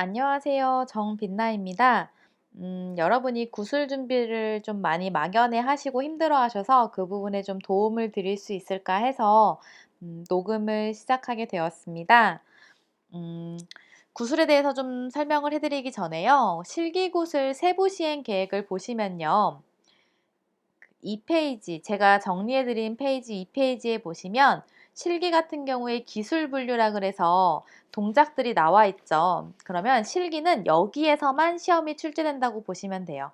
안녕하세요. 정빛나입니다. 여러분이 구술 준비를 좀 많이 막연해 하시고 힘들어 하셔서 그 부분에 좀 도움을 드릴 수 있을까 해서 녹음을 시작하게 되었습니다. 음, 구술에 대해서 좀 설명을 해드리기 전에요. 실기구술 세부 시행 계획을 보시면요. 2페이지, 제가 정리해드린 페이지 2페이지에 보시면 실기 같은 경우에 기술 분류라 그래서 동작들이 나와 있죠. 그러면 실기는 여기에서만 시험이 출제된다고 보시면 돼요.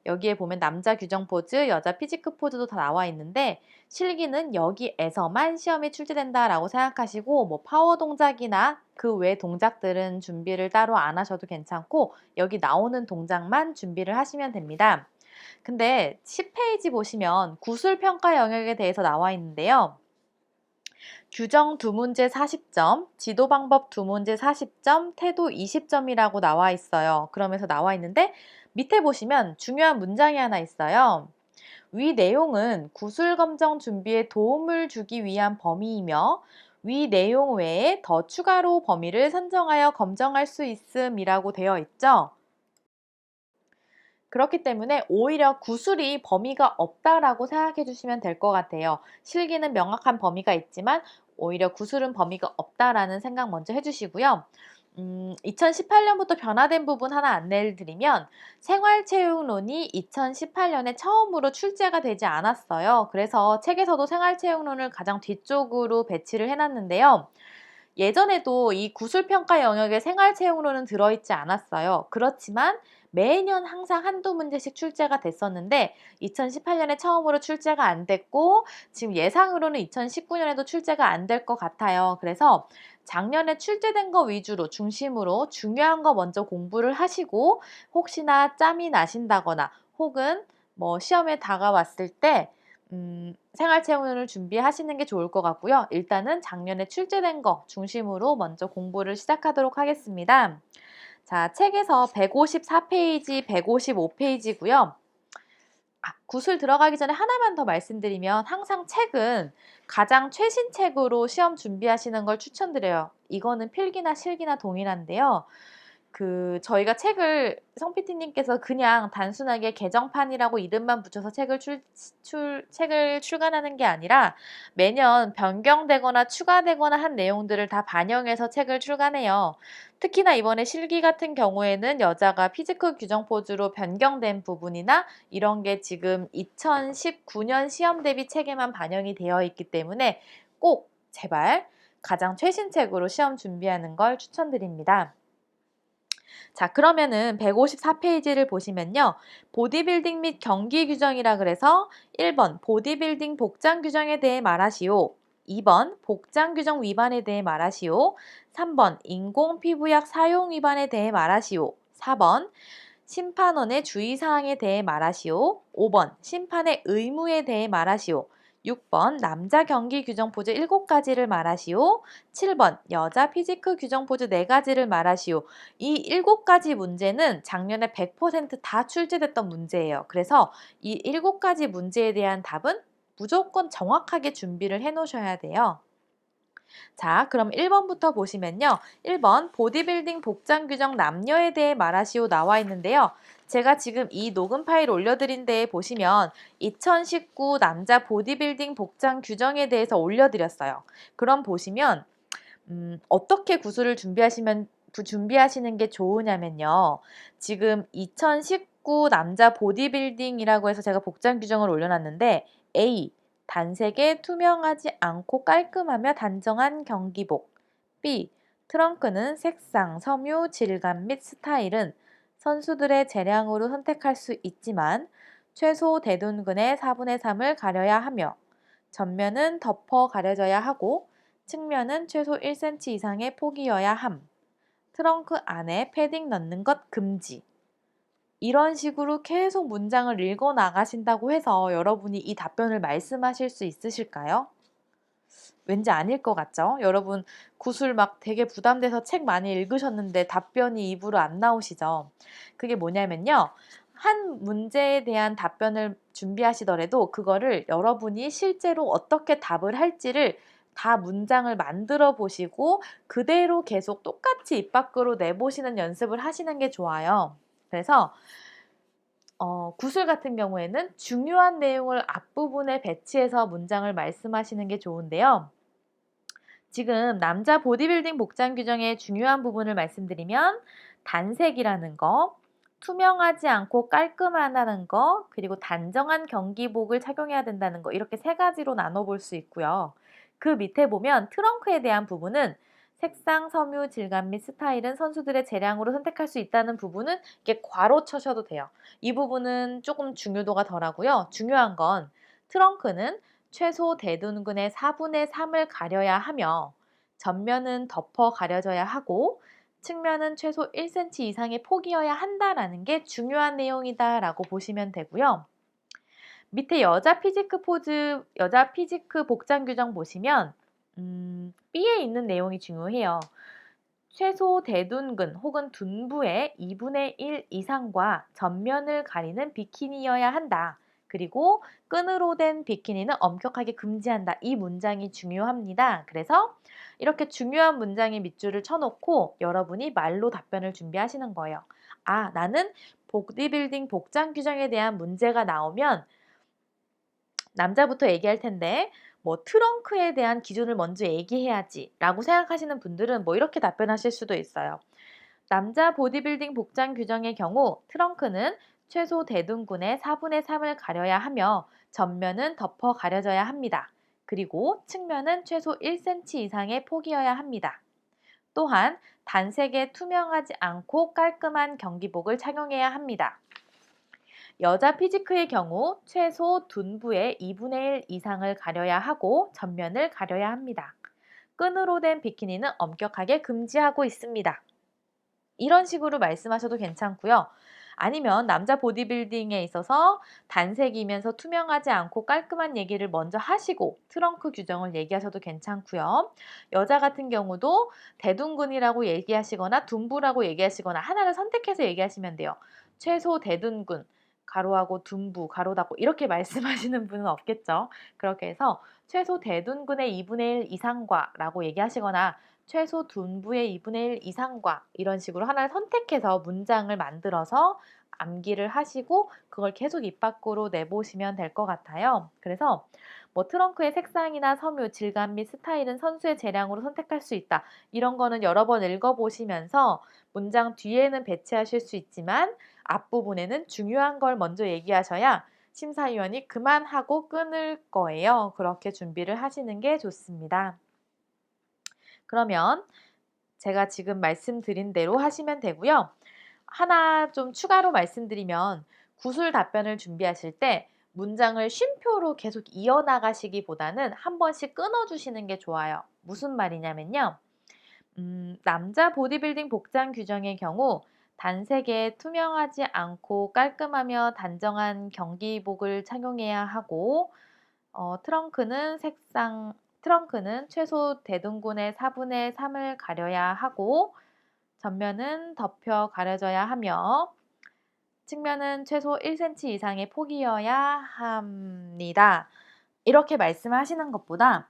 여기에 보면 남자 규정 포즈, 여자 피지크 포즈도 다 나와 있는데 실기는 여기에서만 시험이 출제된다라고 생각하시고 뭐 파워 동작이나 그 외 동작들은 준비를 따로 안 하셔도 괜찮고 여기 나오는 동작만 준비를 하시면 됩니다. 근데 10페이지 보시면 구술평가 영역에 대해서 나와 있는데요. 규정 2문제 40점, 지도방법 2문제 40점, 태도 20점이라고 나와 있어요. 그러면서 나와 있는데 밑에 보시면 중요한 문장이 하나 있어요. 위 내용은 구술검정 준비에 도움을 주기 위한 범위이며 위 내용 외에 더 추가로 범위를 선정하여 검정할 수 있음이라고 되어 있죠. 그렇기 때문에 오히려 구술이 범위가 없다라고 생각해 주시면 될 것 같아요. 실기는 명확한 범위가 있지만 오히려 구술은 범위가 없다라는 생각 먼저 해주시고요. 2018년부터 변화된 부분 하나 안내를 드리면 생활체육론이 2018년에 처음으로 출제가 되지 않았어요. 그래서 책에서도 생활체육론을 가장 뒤쪽으로 배치를 해놨는데요. 예전에도 이 구술평가 영역에 생활체육론은 들어있지 않았어요. 그렇지만 매년 항상 한두 문제씩 출제가 됐었는데 2018년에 처음으로 출제가 안 됐고 지금 예상으로는 2019년에도 출제가 안 될 것 같아요. 그래서 작년에 출제된 거 위주로 중심으로 중요한 거 먼저 공부를 하시고 혹시나 짬이 나신다거나 혹은 뭐 시험에 다가왔을 때 생활체육론을 준비하시는 게 좋을 것 같고요. 일단은 작년에 출제된 거 중심으로 먼저 공부를 시작하도록 하겠습니다. 자, 책에서 154페이지, 155페이지고요. 구술 들어가기 전에 하나만 더 말씀드리면 항상 책은 가장 최신 책으로 시험 준비하시는 걸 추천드려요. 이거는 필기나 실기나 동일한데요. 저희가 책을 성PT님께서 그냥 단순하게 개정판이라고 이름만 붙여서 책을 출간하는 게 아니라 매년 변경되거나 추가되거나 한 내용들을 다 반영해서 책을 출간해요. 특히나 이번에 실기 같은 경우에는 여자가 피지컬 규정 포즈로 변경된 부분이나 이런 게 지금 2019년 시험 대비 책에만 반영이 되어 있기 때문에 꼭 제발 가장 최신 책으로 시험 준비하는 걸 추천드립니다. 자, 그러면은 154페이지를 보시면요. 보디빌딩 및 경기 규정이라 그래서 1번 보디빌딩 복장 규정에 대해 말하시오. 2번 복장 규정 위반에 대해 말하시오. 3번 인공 피부약 사용 위반에 대해 말하시오. 4번 심판원의 주의사항에 대해 말하시오. 5번 심판의 의무에 대해 말하시오. 6번 남자 경기 규정 포즈 7가지를 말하시오. 7번 여자 피지크 규정 포즈 4가지를 말하시오. 이 7가지 문제는 작년에 100%다 출제됐던 문제예요. 그래서 이 7가지 문제에 대한 답은 무조건 정확하게 준비를 해 놓으셔야 돼요. 자, 그럼 1번부터 보시면요. 1번 보디빌딩 복장 규정 남녀에 대해 말하시오 나와 있는데요. 제가 지금 이 녹음 파일 올려드린 데에 보시면 2019 남자 보디빌딩 복장 규정에 대해서 올려드렸어요. 그럼 보시면 어떻게 구술을 준비하시는 게 좋으냐면요. 지금 2019 남자 보디빌딩이라고 해서 제가 복장 규정을 올려놨는데 A. 단색에 투명하지 않고 깔끔하며 단정한 경기복. B. 트렁크는 색상, 섬유, 질감 및 스타일은 선수들의 재량으로 선택할 수 있지만 최소 대둔근의 4분의 3을 가려야 하며 전면은 덮어 가려져야 하고 측면은 최소 1cm 이상의 폭이어야 함. 트렁크 안에 패딩 넣는 것 금지. 이런 식으로 계속 문장을 읽어 나가신다고 해서 여러분이 이 답변을 말씀하실 수 있으실까요? 왠지 아닐 것 같죠? 여러분 구술 막 되게 부담돼서 책 많이 읽으셨는데 답변이 입으로 안 나오시죠? 그게 뭐냐면요. 한 문제에 대한 답변을 준비하시더라도 그거를 여러분이 실제로 어떻게 답을 할지를 다 문장을 만들어 보시고 그대로 계속 똑같이 입 밖으로 내보시는 연습을 하시는 게 좋아요. 그래서 구술 같은 경우에는 중요한 내용을 앞부분에 배치해서 문장을 말씀하시는 게 좋은데요. 지금 남자 보디빌딩 복장 규정의 중요한 부분을 말씀드리면 단색이라는 거, 투명하지 않고 깔끔하다는 거, 그리고 단정한 경기복을 착용해야 된다는 거, 이렇게 세 가지로 나눠볼 수 있고요. 그 밑에 보면 트렁크에 대한 부분은 색상, 섬유, 질감 및 스타일은 선수들의 재량으로 선택할 수 있다는 부분은 이렇게 괄호 쳐셔도 돼요. 이 부분은 조금 중요도가 덜하고요. 중요한 건 트렁크는 최소 대둔근의 4분의 3을 가려야 하며 전면은 덮어 가려져야 하고 측면은 최소 1cm 이상의 폭이어야 한다라는 게 중요한 내용이다라고 보시면 되고요. 밑에 여자 피지크 복장 규정 보시면 B에 있는 내용이 중요해요. 최소 대둔근 혹은 둔부의 2분의 1 이상과 전면을 가리는 비키니여야 한다. 그리고 끈으로 된 비키니는 엄격하게 금지한다. 이 문장이 중요합니다. 그래서 이렇게 중요한 문장의 밑줄을 쳐놓고 여러분이 말로 답변을 준비하시는 거예요. 아, 나는 보디빌딩 복장 규정에 대한 문제가 나오면 남자부터 얘기할 텐데 뭐 트렁크에 대한 기준을 먼저 얘기해야지 라고 생각하시는 분들은 뭐 이렇게 답변하실 수도 있어요. 남자 보디빌딩 복장 규정의 경우 트렁크는 최소 대둔근의 4분의 3을 가려야 하며 전면은 덮어 가려져야 합니다. 그리고 측면은 최소 1cm 이상의 폭이어야 합니다. 또한 단색에 투명하지 않고 깔끔한 경기복을 착용해야 합니다. 여자 피지크의 경우 최소 둔부의 2분의 1 이상을 가려야 하고 전면을 가려야 합니다. 끈으로 된 비키니는 엄격하게 금지하고 있습니다. 이런 식으로 말씀하셔도 괜찮고요. 아니면 남자 보디빌딩에 있어서 단색이면서 투명하지 않고 깔끔한 얘기를 먼저 하시고 트렁크 규정을 얘기하셔도 괜찮고요. 여자 같은 경우도 대둔근이라고 얘기하시거나 둔부라고 얘기하시거나 하나를 선택해서 얘기하시면 돼요. 최소 대둔근 가로하고 둔부 가로 닫고 이렇게 말씀하시는 분은 없겠죠. 그렇게 해서 최소 대둔근의 2분의 1 이상과 라고 얘기하시거나 최소 둔부의 2분의 1 이상과 이런 식으로 하나를 선택해서 문장을 만들어서 암기를 하시고 그걸 계속 입 밖으로 내보시면 될 것 같아요. 그래서 뭐 트렁크의 색상이나 섬유, 질감 및 스타일은 선수의 재량으로 선택할 수 있다. 이런 거는 여러 번 읽어보시면서 문장 뒤에는 배치하실 수 있지만 앞부분에는 중요한 걸 먼저 얘기하셔야 심사위원이 그만하고 끊을 거예요. 그렇게 준비를 하시는 게 좋습니다. 그러면 제가 지금 말씀드린 대로 하시면 되고요. 하나 좀 추가로 말씀드리면 구술 답변을 준비하실 때 문장을 쉼표로 계속 이어나가시기보다는 한 번씩 끊어주시는 게 좋아요. 무슨 말이냐면요. 남자 보디빌딩 복장 규정의 경우 단색에 투명하지 않고 깔끔하며 단정한 경기복을 착용해야 하고 트렁크는 최소 대둔근의 4분의 3을 가려야 하고 전면은 덮여 가려져야 하며 측면은 최소 1cm 이상의 폭이어야 합니다. 이렇게 말씀하시는 것보다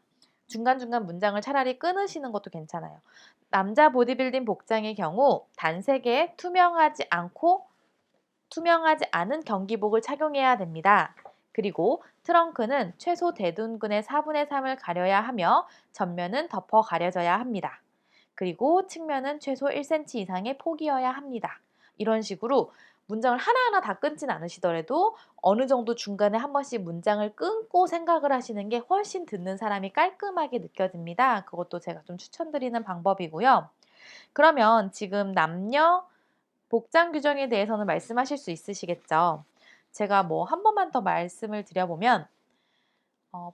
중간중간 문장을 차라리 끊으시는 것도 괜찮아요. 남자 보디빌딩 복장의 경우 단색에 투명하지 않은 경기복을 착용해야 됩니다. 그리고 트렁크는 최소 대둔근의 4분의 3을 가려야 하며 전면은 덮어 가려져야 합니다. 그리고 측면은 최소 1cm 이상의 폭이어야 합니다. 이런 식으로 문장을 하나하나 다 끊진 않으시더라도 어느 정도 중간에 한 번씩 문장을 끊고 생각을 하시는 게 훨씬 듣는 사람이 깔끔하게 느껴집니다. 그것도 제가 좀 추천드리는 방법이고요. 그러면 지금 남녀 복장 규정에 대해서는 말씀하실 수 있으시겠죠? 제가 뭐 한 번만 더 말씀을 드려보면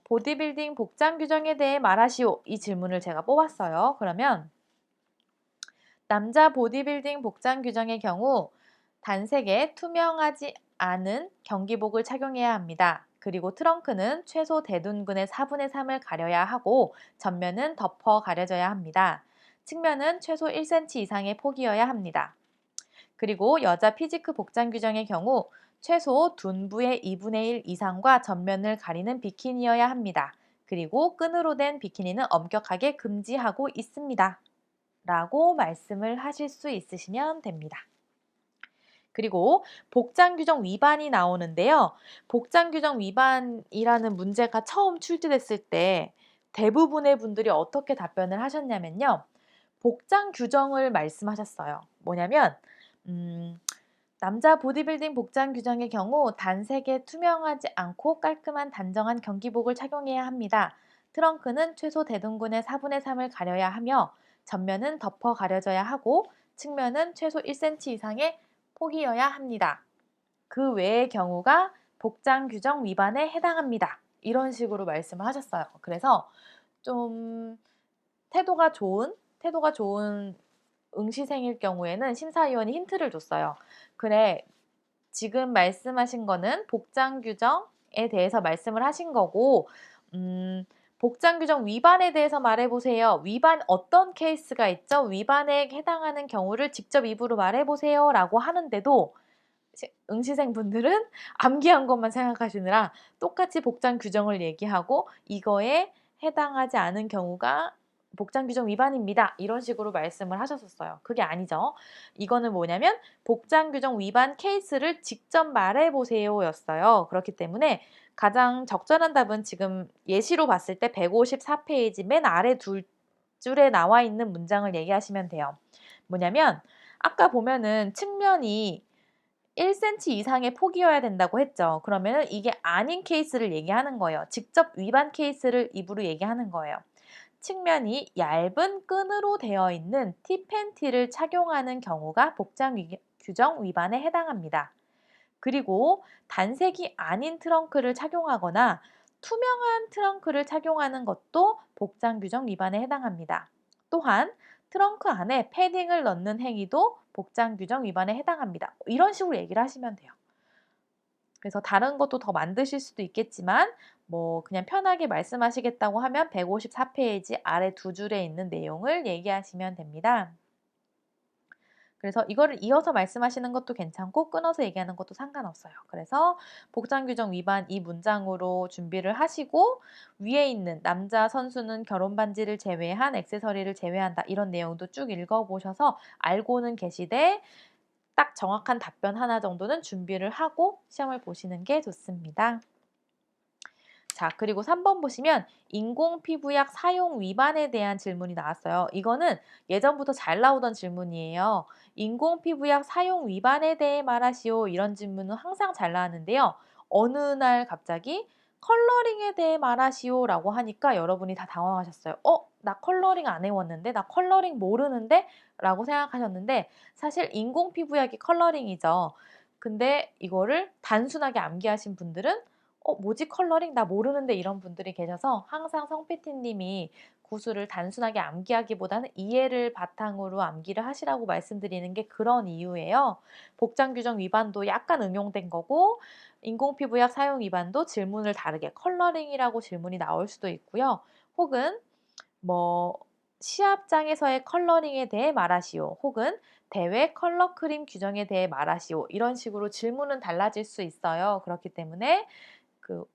보디빌딩 복장 규정에 대해 말하시오. 이 질문을 제가 뽑았어요. 그러면 남자 보디빌딩 복장 규정의 경우 단색에 투명하지 않은 경기복을 착용해야 합니다. 그리고 트렁크는 최소 대둔근의 4분의 3을 가려야 하고 전면은 덮어 가려져야 합니다. 측면은 최소 1cm 이상의 폭이어야 합니다. 그리고 여자 피지크 복장 규정의 경우 최소 둔부의 2분의 1 이상과 전면을 가리는 비키니여야 합니다. 그리고 끈으로 된 비키니는 엄격하게 금지하고 있습니다. 라고 말씀을 하실 수 있으시면 됩니다. 그리고 복장 규정 위반이 나오는데요. 복장 규정 위반이라는 문제가 처음 출제됐을 때 대부분의 분들이 어떻게 답변을 하셨냐면요. 복장 규정을 말씀하셨어요. 뭐냐면 남자 보디빌딩 복장 규정의 경우 단색에 투명하지 않고 깔끔한 단정한 경기복을 착용해야 합니다. 트렁크는 최소 대둔근의 4분의 3을 가려야 하며 전면은 덮어 가려져야 하고 측면은 최소 1cm 이상의 폭이어야 합니다. 그 외의 경우가 복장 규정 위반에 해당합니다. 이런 식으로 말씀을 하셨어요. 그래서 좀 태도가 좋은 응시생일 경우에는 심사위원이 힌트를 줬어요. 그래, 지금 말씀하신 거는 복장 규정에 대해서 말씀을 하신 거고, 복장 규정 위반에 대해서 말해보세요. 위반 어떤 케이스가 있죠? 위반에 해당하는 경우를 직접 입으로 말해보세요. 라고 하는데도 응시생분들은 암기한 것만 생각하시느라 똑같이 복장 규정을 얘기하고 이거에 해당하지 않은 경우가 복장 규정 위반입니다. 이런 식으로 말씀을 하셨었어요. 그게 아니죠. 이거는 뭐냐면 복장 규정 위반 케이스를 직접 말해보세요 였어요. 그렇기 때문에 가장 적절한 답은 지금 예시로 봤을 때 154페이지 맨 아래 두 줄에 나와 있는 문장을 얘기하시면 돼요. 뭐냐면 아까 보면은 측면이 1cm 이상의 폭이어야 된다고 했죠. 그러면 이게 아닌 케이스를 얘기하는 거예요. 직접 위반 케이스를 입으로 얘기하는 거예요. 측면이 얇은 끈으로 되어 있는 티팬티를 착용하는 경우가 복장 규정 위반에 해당합니다. 그리고 단색이 아닌 트렁크를 착용하거나 투명한 트렁크를 착용하는 것도 복장 규정 위반에 해당합니다. 또한 트렁크 안에 패딩을 넣는 행위도 복장 규정 위반에 해당합니다. 이런 식으로 얘기를 하시면 돼요. 그래서 다른 것도 더 만드실 수도 있겠지만 뭐 그냥 편하게 말씀하시겠다고 하면 154페이지 아래 두 줄에 있는 내용을 얘기하시면 됩니다. 그래서 이거를 이어서 말씀하시는 것도 괜찮고 끊어서 얘기하는 것도 상관없어요. 그래서 복장 규정 위반 이 문장으로 준비를 하시고 위에 있는 남자 선수는 결혼 반지를 제외한 액세서리를 제외한다. 이런 내용도 쭉 읽어보셔서 알고는 계시되 딱 정확한 답변 하나 정도는 준비를 하고 시험을 보시는 게 좋습니다. 자, 그리고 3번 보시면 인공피부약 사용 위반에 대한 질문이 나왔어요. 이거는 예전부터 잘 나오던 질문이에요. 인공피부약 사용 위반에 대해 말하시오. 이런 질문은 항상 잘 나왔는데요. 어느 날 갑자기 컬러링에 대해 말하시오 라고 하니까 여러분이 다 당황하셨어요. 나 컬러링 안 해왔는데? 나 컬러링 모르는데? 라고 생각하셨는데 사실 인공피부약이 컬러링이죠. 근데 이거를 단순하게 암기하신 분들은 뭐지 컬러링? 나 모르는데 이런 분들이 계셔서 항상 성PT님이 구술을 단순하게 암기하기보다는 이해를 바탕으로 암기를 하시라고 말씀드리는 게 그런 이유예요. 복장 규정 위반도 약간 응용된 거고 인공피부약 사용 위반도 질문을 다르게 컬러링이라고 질문이 나올 수도 있고요. 혹은 뭐 시합장에서의 컬러링에 대해 말하시오. 혹은 대회 컬러 크림 규정에 대해 말하시오. 이런 식으로 질문은 달라질 수 있어요. 그렇기 때문에 그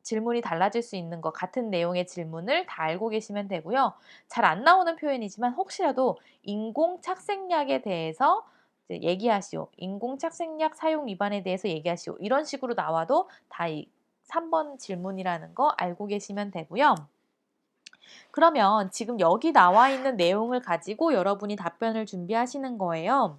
질문이 달라질 수 있는 것 같은 내용의 질문을 다 알고 계시면 되고요. 잘 안 나오는 표현이지만 혹시라도 인공착색약에 대해서 얘기하시오. 인공착색약 사용 위반에 대해서 얘기하시오. 이런 식으로 나와도 다 이 3번 질문이라는 거 알고 계시면 되고요. 그러면 지금 여기 나와 있는 내용을 가지고 여러분이 답변을 준비하시는 거예요.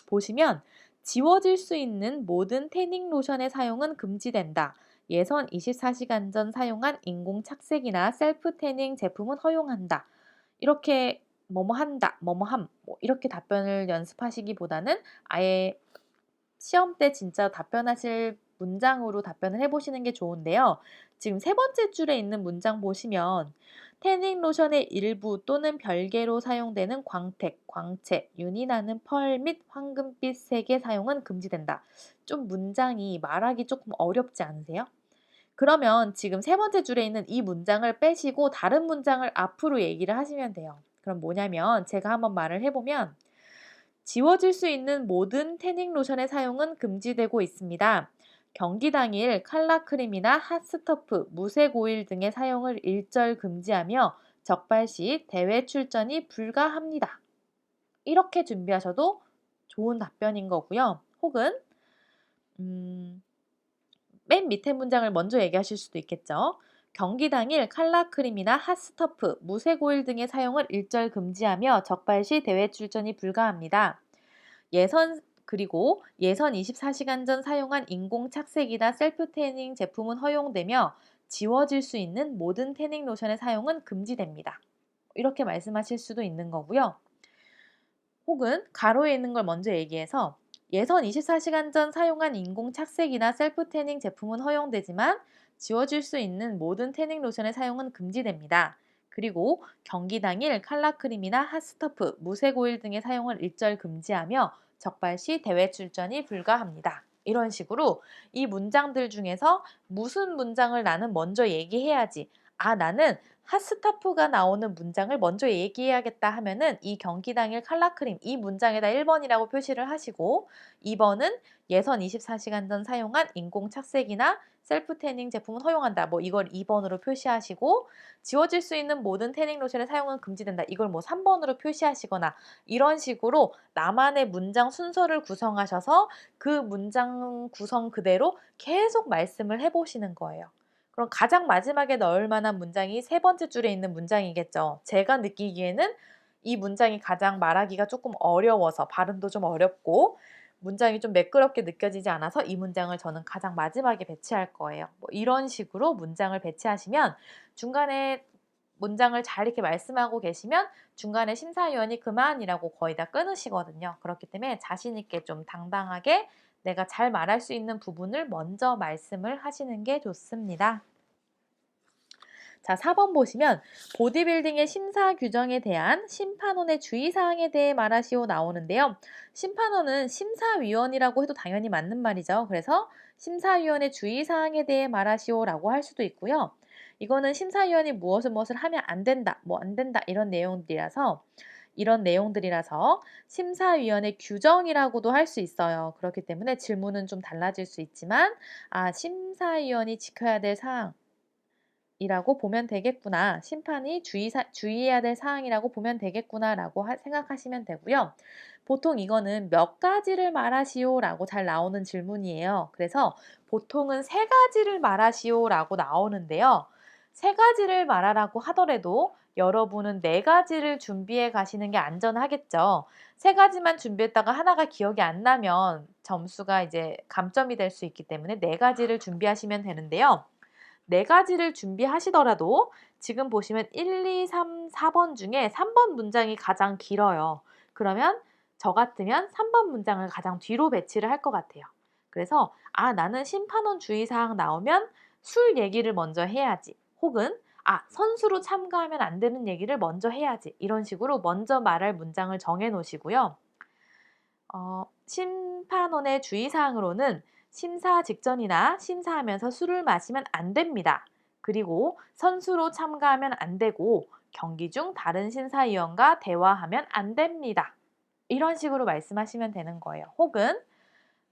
보시면 지워질 수 있는 모든 태닝 로션의 사용은 금지된다. 예선 24시간 전 사용한 인공 착색이나 셀프 태닝 제품은 허용한다. 이렇게 뭐뭐 한다, 뭐뭐 함, 뭐 이렇게 답변을 연습하시기보다는 아예 시험 때 진짜 답변하실 문장으로 답변을 해보시는 게 좋은데요. 지금 세 번째 줄에 있는 문장 보시면 태닝 로션의 일부 또는 별개로 사용되는 광택, 광채, 윤이 나는 펄 및 황금빛 색의 사용은 금지된다. 좀 문장이 말하기 조금 어렵지 않으세요? 그러면 지금 세 번째 줄에 있는 이 문장을 빼시고 다른 문장을 앞으로 얘기를 하시면 돼요. 그럼 뭐냐면 제가 한번 말을 해보면 지워질 수 있는 모든 태닝 로션의 사용은 금지되고 있습니다. 경기 당일 칼라크림이나 핫스터프, 무색 오일 등의 사용을 일절 금지하며 적발 시 대회 출전이 불가합니다. 이렇게 준비하셔도 좋은 답변인 거고요. 혹은 맨 밑에 문장을 먼저 얘기하실 수도 있겠죠. 경기 당일 칼라크림이나 핫스터프, 무색 오일 등의 사용을 일절 금지하며 적발 시 대회 출전이 불가합니다. 그리고 예선 24시간 전 사용한 인공 착색이나 셀프 태닝 제품은 허용되며 지워질 수 있는 모든 태닝 로션의 사용은 금지됩니다. 이렇게 말씀하실 수도 있는 거고요. 혹은 가로에 있는 걸 먼저 얘기해서 예선 24시간 전 사용한 인공 착색이나 셀프 태닝 제품은 허용되지만 지워질 수 있는 모든 태닝 로션의 사용은 금지됩니다. 그리고 경기 당일 칼라크림이나 핫스터프, 무색 오일 등의 사용을 일절 금지하며 적발 시 대회 출전이 불가합니다. 이런 식으로 이 문장들 중에서 무슨 문장을 나는 먼저 얘기해야지. 나는 핫스타프가 나오는 문장을 먼저 얘기해야겠다 하면은 이 경기 당일 칼라크림 이 문장에다 1번이라고 표시를 하시고 2번은 예선 24시간 전 사용한 인공 착색이나 셀프 태닝 제품은 허용한다. 이걸 2번으로 표시하시고 지워질 수 있는 모든 태닝 로션의 사용은 금지된다. 이걸 3번으로 표시하시거나 이런 식으로 나만의 문장 순서를 구성하셔서 그 문장 구성 그대로 계속 말씀을 해보시는 거예요. 그럼 가장 마지막에 넣을 만한 문장이 세 번째 줄에 있는 문장이겠죠. 제가 느끼기에는 이 문장이 가장 말하기가 조금 어려워서 발음도 좀 어렵고 문장이 좀 매끄럽게 느껴지지 않아서 이 문장을 저는 가장 마지막에 배치할 거예요. 이런 식으로 문장을 배치하시면 중간에 문장을 잘 이렇게 말씀하고 계시면 중간에 심사위원이 그만이라고 거의 다 끊으시거든요. 그렇기 때문에 자신 있게 좀 당당하게 내가 잘 말할 수 있는 부분을 먼저 말씀을 하시는 게 좋습니다. 자, 4번 보시면 보디빌딩의 심사 규정에 대한 심판원의 주의사항에 대해 말하시오 나오는데요. 심판원은 심사위원이라고 해도 당연히 맞는 말이죠. 그래서 심사위원의 주의사항에 대해 말하시오라고 할 수도 있고요. 이거는 심사위원이 무엇을 하면 안 된다, 안 된다 이런 내용들이라서 심사위원의 규정이라고도 할 수 있어요. 그렇기 때문에 질문은 좀 달라질 수 있지만 심사위원이 지켜야 될 사항 이라고 보면 되겠구나. 심판이 주의해야 될 사항이라고 보면 되겠구나라고 생각하시면 되고요. 보통 이거는 몇 가지를 말하시오라고 잘 나오는 질문이에요. 그래서 보통은 세 가지를 말하시오라고 나오는데요. 세 가지를 말하라고 하더라도 여러분은 네 가지를 준비해 가시는 게 안전하겠죠. 세 가지만 준비했다가 하나가 기억이 안 나면 점수가 이제 감점이 될 수 있기 때문에 네 가지를 준비하시면 되는데요. 네 가지를 준비하시더라도 지금 보시면 1, 2, 3, 4번 중에 3번 문장이 가장 길어요. 그러면 저 같으면 3번 문장을 가장 뒤로 배치를 할 것 같아요. 그래서 나는 심판원 주의사항 나오면 술 얘기를 먼저 해야지. 혹은 선수로 참가하면 안 되는 얘기를 먼저 해야지. 이런 식으로 먼저 말할 문장을 정해 놓으시고요. 심판원의 주의사항으로는 심사 직전이나 심사하면서 술을 마시면 안 됩니다. 그리고 선수로 참가하면 안 되고 경기 중 다른 심사위원과 대화하면 안 됩니다. 이런 식으로 말씀하시면 되는 거예요. 혹은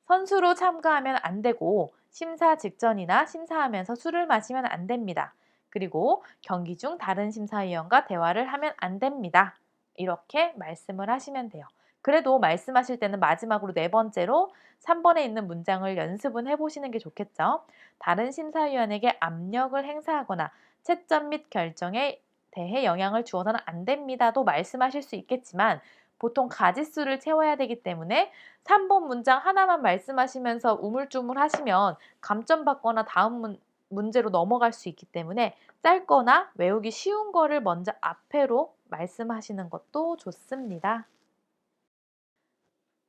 선수로 참가하면 안 되고 심사 직전이나 심사하면서 술을 마시면 안 됩니다. 그리고 경기 중 다른 심사위원과 대화를 하면 안 됩니다. 이렇게 말씀을 하시면 돼요. 그래도 말씀하실 때는 마지막으로 네 번째로 3번에 있는 문장을 연습은 해보시는 게 좋겠죠. 다른 심사위원에게 압력을 행사하거나 채점 및 결정에 대해 영향을 주어서는 안 됩니다도 말씀하실 수 있겠지만 보통 가지수를 채워야 되기 때문에 3번 문장 하나만 말씀하시면서 우물쭈물 하시면 감점 받거나 다음 문제로 넘어갈 수 있기 때문에 짧거나 외우기 쉬운 거를 먼저 앞에로 말씀하시는 것도 좋습니다.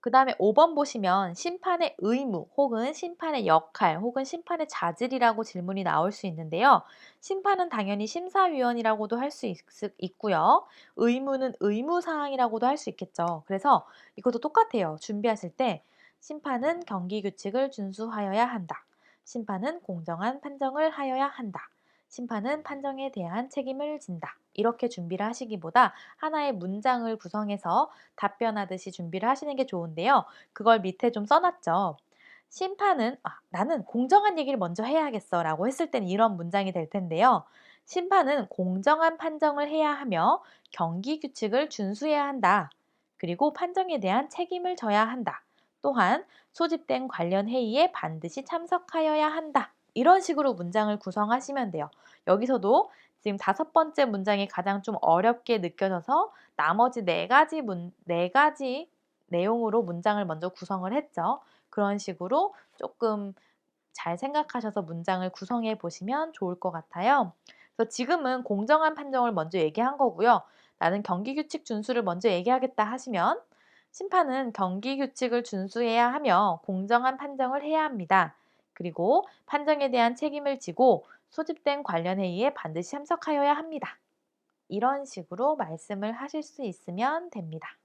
그 다음에 5번 보시면 심판의 의무 혹은 심판의 역할 혹은 심판의 자질이라고 질문이 나올 수 있는데요. 심판은 당연히 심사위원이라고도 할 수 있고요. 의무는 의무사항이라고도 할 수 있겠죠. 그래서 이것도 똑같아요. 준비하실 때 심판은 경기규칙을 준수하여야 한다. 심판은 공정한 판정을 하여야 한다. 심판은 판정에 대한 책임을 진다. 이렇게 준비를 하시기보다 하나의 문장을 구성해서 답변하듯이 준비를 하시는 게 좋은데요. 그걸 밑에 좀 써놨죠. 심판은 나는 공정한 얘기를 먼저 해야겠어 라고 했을 때는 이런 문장이 될 텐데요. 심판은 공정한 판정을 해야 하며 경기 규칙을 준수해야 한다. 그리고 판정에 대한 책임을 져야 한다. 또한 소집된 관련 회의에 반드시 참석하여야 한다. 이런 식으로 문장을 구성하시면 돼요. 여기서도 지금 5번째 문장이 가장 좀 어렵게 느껴져서 나머지 네 가지 내용으로 문장을 먼저 구성을 했죠. 그런 식으로 조금 잘 생각하셔서 문장을 구성해 보시면 좋을 것 같아요. 그래서 지금은 공정한 판정을 먼저 얘기한 거고요. 나는 경기규칙 준수를 먼저 얘기하겠다 하시면 심판은 경기규칙을 준수해야 하며 공정한 판정을 해야 합니다. 그리고 판정에 대한 책임을 지고 소집된 관련 회의에 반드시 참석하여야 합니다. 이런 식으로 말씀을 하실 수 있으면 됩니다.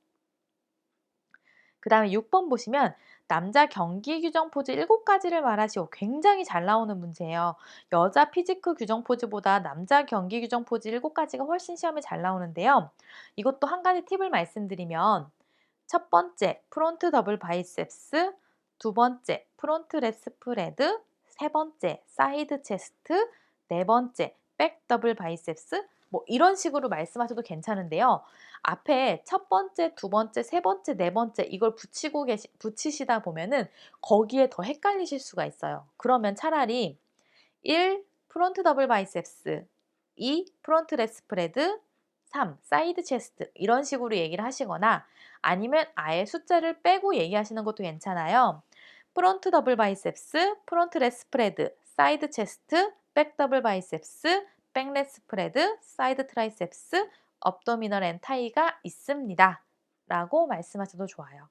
그 다음에 6번 보시면 남자 경기 규정 포즈 7가지를 말하시오. 굉장히 잘 나오는 문제예요. 여자 피지크 규정 포즈보다 남자 경기 규정 포즈 7가지가 훨씬 시험에 잘 나오는데요. 이것도 한 가지 팁을 말씀드리면 첫 번째 프론트 더블 바이셉스, 두 번째 프론트 랩 스프레드, 세 번째 사이드 체스트, 네 번째 백 더블 바이셉스 뭐 이런 식으로 말씀하셔도 괜찮은데요. 앞에 첫 번째, 두 번째, 세 번째, 네 번째 이걸 붙이시다 보면은 거기에 더 헷갈리실 수가 있어요. 그러면 차라리 1. 프론트 더블 바이셉스 2. 프론트 랩 스프레드 3. 사이드 체스트 이런 식으로 얘기를 하시거나 아니면 아예 숫자를 빼고 얘기하시는 것도 괜찮아요. 프론트 더블 바이셉스, 프론트 랩 스프레드, 사이드 체스트, 백 더블 바이셉스, 백 랩 스프레드, 사이드 트라이셉스, 업도미널 앤 타이가 있습니다. 라고 말씀하셔도 좋아요.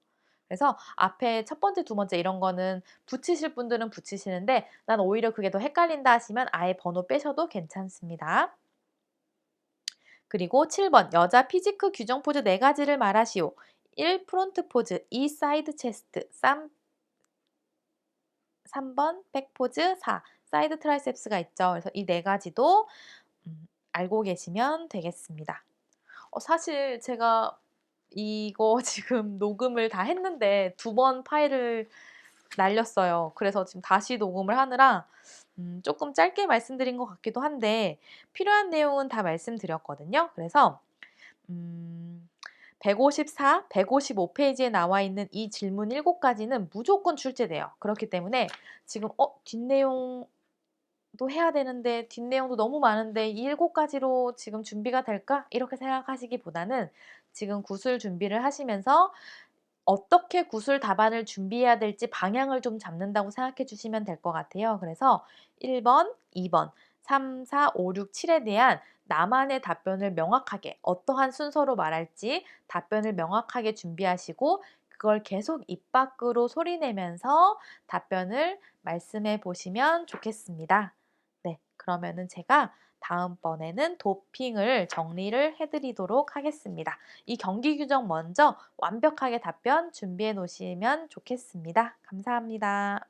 그래서 앞에 첫 번째, 두 번째 이런 거는 붙이실 분들은 붙이시는데 난 오히려 그게 더 헷갈린다 하시면 아예 번호 빼셔도 괜찮습니다. 그리고 7번 여자 피지크 규정 포즈 4가지를 말하시오. 1. 프론트 포즈 2. 사이드 체스트 3번 백 포즈 4. 사이드 트라이셉스가 있죠. 그래서 이 4가지도 알고 계시면 되겠습니다. 사실 제가 이거 지금 녹음을 다 했는데 2번 파일을 날렸어요. 그래서 지금 다시 녹음을 하느라 조금 짧게 말씀드린 것 같기도 한데 필요한 내용은 다 말씀드렸거든요. 그래서 154, 155페이지에 나와 있는 이 질문 7가지는 무조건 출제돼요. 그렇기 때문에 지금 뒷내용도 해야 되는데 뒷내용도 너무 많은데 이 7가지로 지금 준비가 될까? 이렇게 생각하시기보다는 지금 구술 준비를 하시면서 어떻게 구술 답안을 준비해야 될지 방향을 좀 잡는다고 생각해 주시면 될 것 같아요. 그래서 1번, 2번, 3, 4, 5, 6, 7에 대한 나만의 답변을 명확하게 어떠한 순서로 말할지 답변을 명확하게 준비하시고 그걸 계속 입 밖으로 소리내면서 답변을 말씀해 보시면 좋겠습니다. 네, 그러면은 제가 다음번에는 도핑을 정리를 해드리도록 하겠습니다. 이 경기 규정 먼저 완벽하게 답변 준비해 놓으시면 좋겠습니다. 감사합니다.